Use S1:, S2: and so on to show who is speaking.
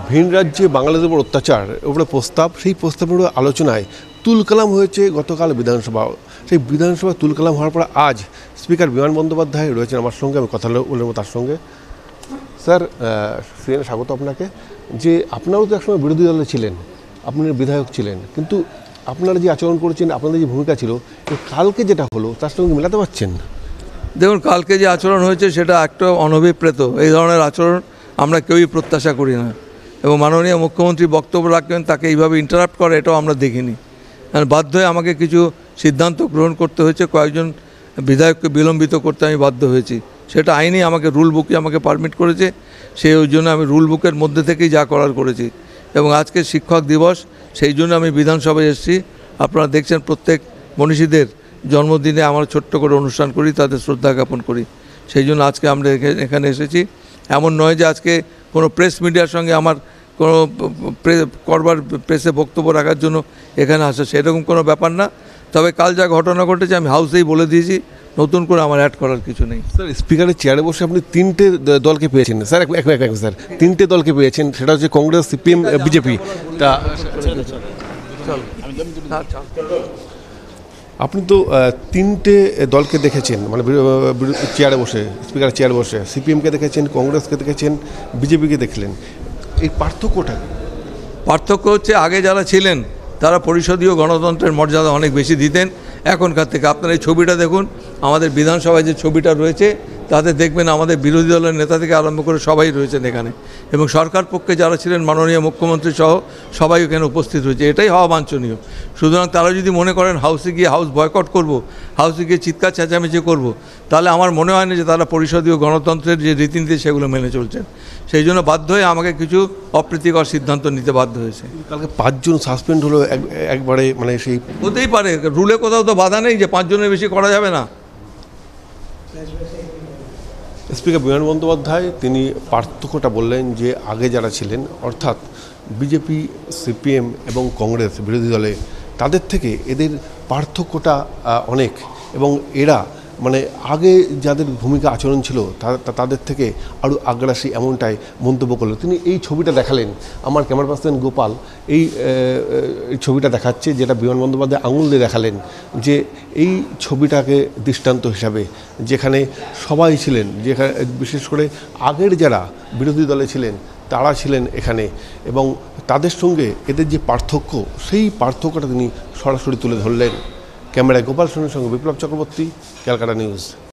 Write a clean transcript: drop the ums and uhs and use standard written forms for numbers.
S1: ভিন রাজ্যে বাঙালিদের উপর অত্যাচার উপরে প্রস্তাব, সেই প্রস্তাবের আলোচনায় তুলকালাম হয়েছে গতকাল বিধানসভা। সেই বিধানসভা তুলকালাম হওয়ার পর আজ স্পিকার বিমান বন্দ্যোপাধ্যায় রয়েছেন আমার সঙ্গে, আমি কথা বলবো তার সঙ্গে। স্যার, সিএনএ স্বাগত আপনাকে। যে আপনারাও তো একসময় বিরোধী দলে ছিলেন, আপনি বিধায়ক ছিলেন, কিন্তু আপনারা যে আচরণ করেছেন, আপনাদের যে ভূমিকা ছিল, কালকে যেটা হলো তার সঙ্গে মেলাতে পারছেন?
S2: দেখুন, কালকে যে আচরণ হয়েছে সেটা একটা অনভিপ্রেত। এই ধরনের আচরণ আমরা কেউই প্রত্যাশা করি না, এবং মাননীয় মুখ্যমন্ত্রী বক্তব্য রাখবেন তাকে এইভাবে ইন্টারাপ্ট করে এটাও আমরা দেখিনি। বাধ্য হয়ে আমাকে কিছু সিদ্ধান্ত গ্রহণ করতে হয়েছে, কয়েকজন বিধায়ককে বিলম্বিত করতে আমি বাধ্য হয়েছি। সেটা আইনই আমাকে রুল বুকই আমাকে পারমিট করেছে, ওই জন্য আমি রুল বুকের মধ্যে থেকেই যা করার করেছি। এবং আজকে শিক্ষক দিবস, সেই জন্য আমি বিধানসভায় এসেছি। আপনারা দেখছেন প্রত্যেক মনীষীদের জন্মদিনে আমার ছোট্ট করে অনুষ্ঠান করি, তাদের শ্রদ্ধা জ্ঞাপন করি। সেই জন্য আজকে আমরা এখানে এসেছি। এমন নয় যে আজকে কোনো প্রেস মিডিয়ার সঙ্গে আমার কোনো প্রেসে বক্তব্য রাখার জন্য এখানে আসা, সেরকম কোনো ব্যাপার না। তবে কাল যা ঘটনা ঘটেছে আমি হাউসেই বলে দিয়েছি, নতুন করে আমার অ্যাড করার কিছু নেই।
S1: স্যার, স্পিকারের চেয়ারে বসে আপনি তিনটে দলকে পেয়েছেন স্যার, স্যার তিনটে দলকে পেয়েছেন, সেটা হচ্ছে কংগ্রেস, সিপিএম, বিজেপি। তা আপনি তো তিনটে দলকে দেখেছেন, মানে চেয়ারে বসে, স্পিকারের চেয়ারে বসে সিপিএমকে দেখেছেন, কংগ্রেসকে দেখেছেন, বিজেপিকে দেখলেন। এই পার্থক্যটা?
S2: পার্থক্য হচ্ছে আগে যারা ছিলেন তারা পরিষদীয় গণতন্ত্রের মর্যাদা অনেক বেশি দিতেন এখনকার থেকে। আপনারা এই ছবিটা দেখুন, আমাদের বিধানসভায় যে ছবিটা রয়েছে তাতে দেখবেন আমাদের বিরোধী দলের নেতা থেকে আরম্ভ করে সবাই রয়েছেন এখানে, এবং সরকার পক্ষে যারা ছিলেন মাননীয় মুখ্যমন্ত্রী সহ সবাই এখানে উপস্থিত হয়েছে। এটাই হওয়া বাঞ্ছনীয়। সুতরাং তারা যদি মনে করেন হাউসে গিয়ে হাউস বয়কট করব, হাউসে গিয়ে চিৎকার চেঁচামেচি করব, তাহলে আমার মনে হয় না যে তারা পরিষদীয় গণতন্ত্রের যে রীতিনীতি সেগুলো মেনে চলছেন। সেই জন্য বাধ্য হয়ে আমাকে কিছু অপ্রীতিকর সিদ্ধান্ত নিতে বাধ্য হয়েছে।
S1: কালকে 5 জন সাসপেন্ড হলো একবারে, মানে সেই
S2: হতেই পারে, রুলে কোথাও তো বাধা নেই যে 5 জনের বেশি করা যাবে না।
S1: স্পিকার বিমান বন্দ্যোপাধ্যায় তিনি পার্থক্যটা বললেন যে আগে যারা ছিলেন, অর্থাৎ বিজেপি, সিপিএম এবং কংগ্রেস বিরোধী দলে, তাদের থেকে এদের পার্থক্যটা অনেক, এবং এরা মানে আগে যাদের ভূমিকা আচরণ ছিল তাদের থেকে আরও আগ্রাসী, এমনটাই মন্তব্য করলো তিনি। এই ছবিটা দেখালেন, আমার ক্যামেরা পার্সন গোপাল এই ছবিটা দেখাচ্ছে, যেটা বিমান বন্দ্যোপাধ্যায় আঙুল দিয়ে দেখালেন, যে এই ছবিটাকে দৃষ্টান্ত হিসাবে, যেখানে সবাই ছিলেন, যেখানে বিশেষ করে আগের যারা বিরোধী দলে ছিলেন তারা ছিলেন এখানে, এবং তাদের সঙ্গে এদের যে পার্থক্য, সেই পার্থক্যটা তিনি সরাসরি তুলে ধরলেন। ক্যামেরায় গোপাল সোনের সঙ্গে বিপ্লব চক্রবর্তী, ক্যালকাটা নিউজ।